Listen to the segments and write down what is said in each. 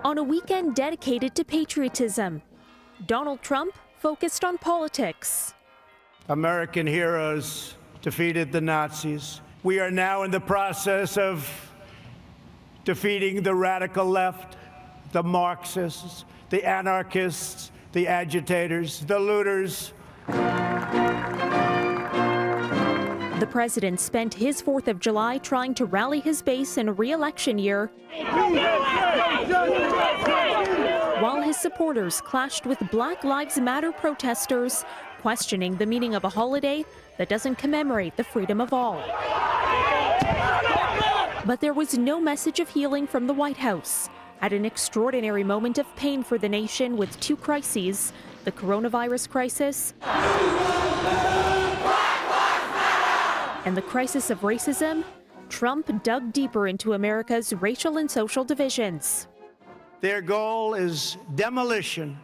On a weekend dedicated to patriotism, Donald Trump focused on politics. American heroes defeated the Nazis. We are now in the process of defeating the radical left, the Marxists, the anarchists, the agitators, the looters. The president spent his 4th of July trying to rally his base in a re-election year, while his supporters clashed with Black Lives Matter protesters, questioning the meaning of a holiday that doesn't commemorate the freedom of all. But there was no message of healing from the White House. At an extraordinary moment of pain for the nation with two crises, the coronavirus crisis and the crisis of racism, Trump dug deeper into America's racial and social divisions. Their goal is demolition.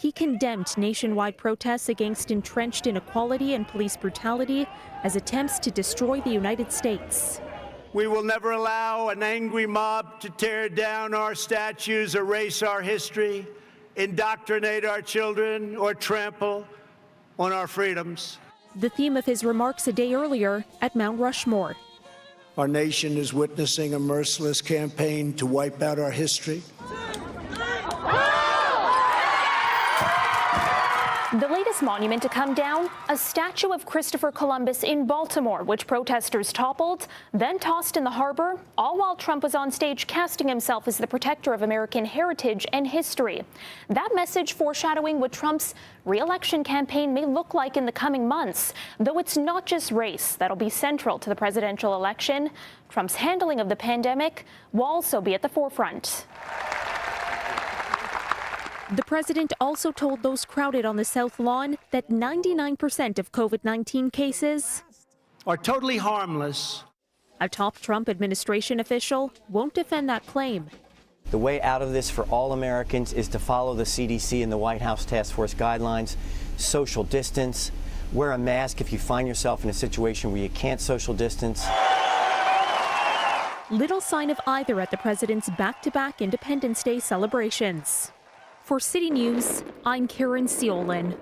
He condemned nationwide protests against entrenched inequality and police brutality as attempts to destroy the United States. We will never allow an angry mob to tear down our statues, erase our history, indoctrinate our children, or trample on our freedoms. The theme of his remarks a day earlier at Mount Rushmore. Our nation is witnessing a merciless campaign to wipe out our history. The latest monument to come down, a statue of Christopher Columbus in Baltimore, which protesters toppled, then tossed in the harbor, all while Trump was on stage casting himself as the protector of American heritage and history. That message foreshadowing what Trump's re-election campaign may look like in the coming months, though it's not just race that'll be central to the presidential election. Trump's handling of the pandemic will also be at the forefront. The president also told those crowded on the South Lawn that 99% of COVID-19 cases are totally harmless. A top Trump administration official won't defend that claim. The way out of this for all Americans is to follow the CDC and the White House Task Force guidelines, social distance, wear a mask if you find yourself in a situation where you can't social distance. Little sign of either at the president's back-to-back Independence Day celebrations. For City News, I'm Caryn Ceolin.